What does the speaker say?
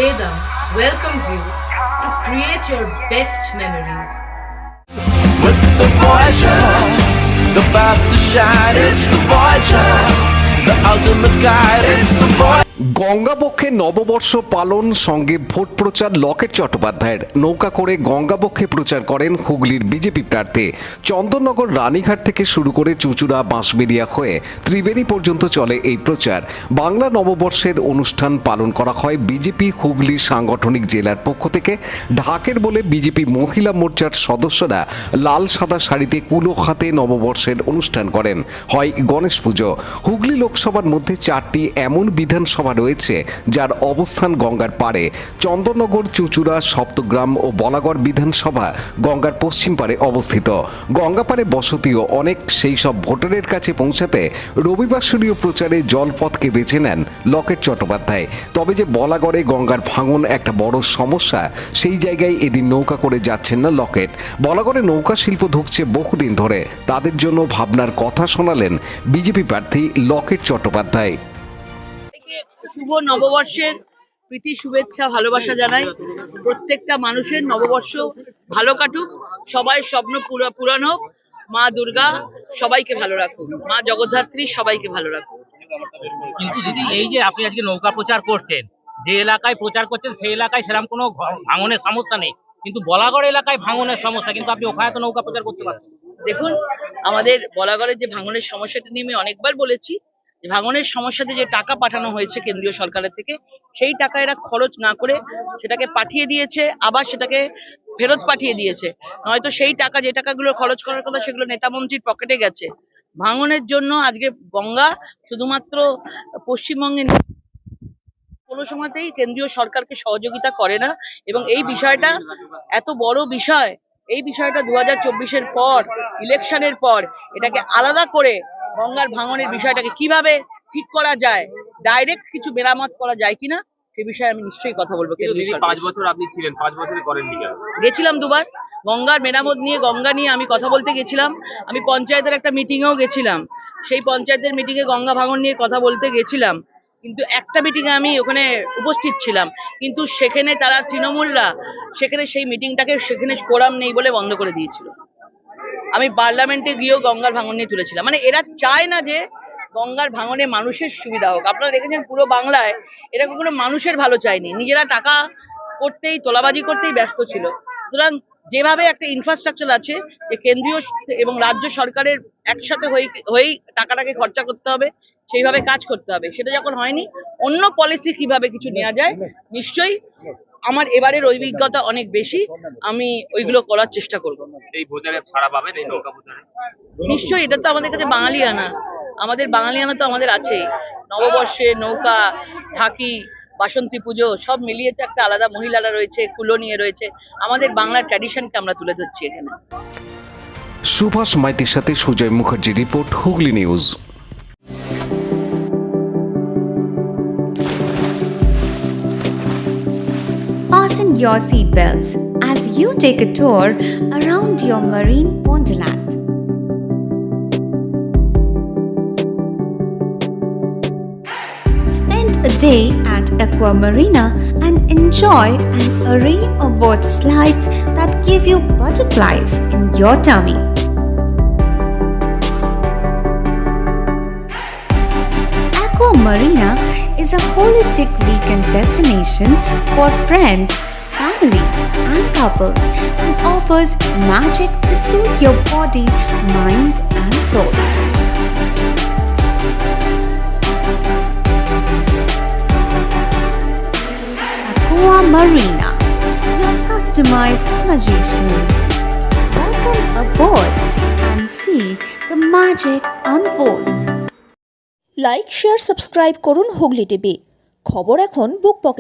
Vedam welcomes you to create your best memories. With the Voyager, the paths to shine, it's the Voyager, the ultimate guide, it's the Voyager. গঙ্গাবক্ষে নববর্ষ পালন সঙ্গে vote প্রচার লকেট চট্টোপাধ্যায়ের। নৌকা করে গঙ্গাবক্ষে প্রচার করেন হুগলির বিজেপি প্রার্থী। চন্দননগর রানীঘাট থেকে শুরু করে চুঁচুড়া বাঁশবেড়িয়া হয়ে ত্রিবেণী পর্যন্ত চলে এই প্রচার। বাংলা নববর্ষের অনুষ্ঠান পালন করা হয় বিজেপি হুগলি সাংগঠনিক জেলার পক্ষ থেকে। ঢাকের বলে বিজেপি মহিলা মোর্চার সদস্যরা লাল সাদা শাড়িতে কুলো হাতে নববর্ষের অনুষ্ঠান করেন। হয় গণেশ পুজো। হুগলি লোকসভার মধ্যে 4টি এমন বিধানসভা রয়েছে যার অবস্থান গঙ্গার পাড়ে। চন্দননগর, চুঁচুড়া, সপ্তগ্রাম ও বলাগড় বিধানসভা গঙ্গার পশ্চিম পাড়ে অবস্থিত। গঙ্গা পাড়ে বসতিও অনেক। সেই সব ভোটারের কাছে পৌঁছাতে রবিবাসরীয় প্রচারে জলপথকে বেছে নেন লকেট চট্টোপাধ্যায়। তবে যে বলাগড়ে গঙ্গার ভাঙন একটা বড় সমস্যা, সেই জায়গায় এদিন নৌকা করে যাচ্ছেন না লকেট। বলাগড়ে নৌকা শিল্প ধুঁকছে বহুদিন ধরে। তাদের জন্য ভাবনার কথা শোনালেন বিজেপি প্রার্থী লকেট চট্টোপাধ্যায়। শুভ নববর্ষের প্রীতি, শুভেচ্ছা, ভালোবাসা জানাই। প্রত্যেকটা মানুষের নববর্ষ ভালো কাটুক, সবাই স্বপ্ন পূরণ হোক। মা দুর্গা সবাইকে ভালো রাখুক, মা জগদ্ধাত্রী সবাইকে ভালো রাখুক। কিন্তু দিদি, এই যে আপনি আজকে নৌকা প্রচার করছেন, যে এলাকায় প্রচার করছেন সেই এলাকায় সেরকম কোনো ভাঙনের সমস্যা নেই, কিন্তু বলাগড় এলাকায় ভাঙনের সমস্যা, কিন্তু আপনি ওখানে তো নৌকা প্রচার করতে পারছেন। দেখুন, আমাদের বলাগড়ের যে ভাঙনের সমস্যাটা নিয়ে আমি অনেকবার বলেছি যে ভাঙনের সমস্যাতে যে টাকা পাঠানো হয়েছে কেন্দ্রীয় সরকারের থেকে, সেই টাকা এরা খরচ না করে সেটাকে পাঠিয়ে দিয়েছে, আবার সেটাকে ফেরত পাঠিয়ে দিয়েছে। নয়তো সেই টাকা, যে টাকাগুলো খরচ করার কথা, সেগুলো নেতামন্ত্রীর পকেটে গেছে। ভাঙনের জন্য আজকে গঙ্গা শুধুমাত্র পশ্চিমবঙ্গে কোনো সময়তেই কেন্দ্রীয় সরকারকে সহযোগিতা করে না। এবং এই বিষয়টা এত বড় বিষয়, এই বিষয়টা 2024-এর পর, ইলেকশনের পর এটাকে আলাদা করে গঙ্গার ভাঙনের বিষয়টাকে কিভাবে ঠিক করা যায়, ডাইরেক্ট কিছু মেরামত করা যায় কিনা, সে বিষয়ে আমি নিশ্চয়ই কথা বলবো। 5 বছর আপনি ছিলেন, 5 বছরে করেননি কেন? গেছিলাম দুবার গঙ্গার মেরামত নিয়ে, গঙ্গা নিয়ে আমি কথা বলতে গেছিলাম। আমি পঞ্চায়েতের একটা মিটিংয়েও গেছিলাম, সেই পঞ্চায়েতের মিটিংয়ে গঙ্গা ভাঙন নিয়ে কথা বলতে গেছিলাম। কিন্তু একটা মিটিংয়ে আমি ওখানে উপস্থিত ছিলাম, কিন্তু সেখানে তারা তৃণমূলরা সেখানে সেই মিটিংটাকে সেখানে কোরাম নেই বলে বন্ধ করে দিয়েছিল। আমি পার্লামেন্টে গিয়েও গঙ্গার ভাঙন নিয়ে তুলেছিলাম। মানে এরা চায় না যে গঙ্গার ভাঙনে মানুষের সুবিধা হোক। আপনারা দেখেছেন পুরো বাংলায় এরা কোনো মানুষের ভালো চায়নি, নিজেরা টাকা করতেই, তোলাবাজি করতেই ব্যস্ত ছিল। সুতরাং যেভাবে একটা ইনফ্রাস্ট্রাকচার আছে যে কেন্দ্রীয় এবং রাজ্য সরকারের একসাথে হয়েই টাকাটাকে খরচা করতে হবে, সেইভাবে কাজ করতে হবে। সেটা যখন হয়নি, অন্য পলিসি কিভাবে কিছু নেওয়া যায়, নিশ্চয়ই আমার এবারের অভিজ্ঞতা অনেক বেশি, আমি ওইগুলো করার চেষ্টা করব। এই প্রচারে ছাড়া পাবেন, এই নৌকা প্রচারে নিশ্চয়ই, এটা তো আমাদের কাছে বাঙালিয়ানা, আমাদের বাঙালিয়ানা তো আমাদের আছেই। নববর্ষে নৌকা, ঢাকি, বাসন্তী পুজো সব মিলিয়ে তো একটা আলাদা, মহিলারা রয়েছে, কুলো নিয়ে রয়েছে, আমাদের বাংলার ট্র্যাডিশনকে আমরা তুলে ধরছি এখানে। সুভাষ মাইতির সাথে Sujay Mukherjee report, Hooghly news. Fasten your seatbelts as you take a tour around your marine wonderland. Spend a day at Aqua Marina and enjoy an array of water slides that give you butterflies in your tummy. Aqua Marina is a holistic weekend destination for friends, family, and couples and offers magic to soothe your body, mind, and soul. Aqua Marina, your customized magician. Welcome aboard and see the magic unfold. Like, share, subscribe করুন Hooghly TV. খবর এখন বুক পকেটে।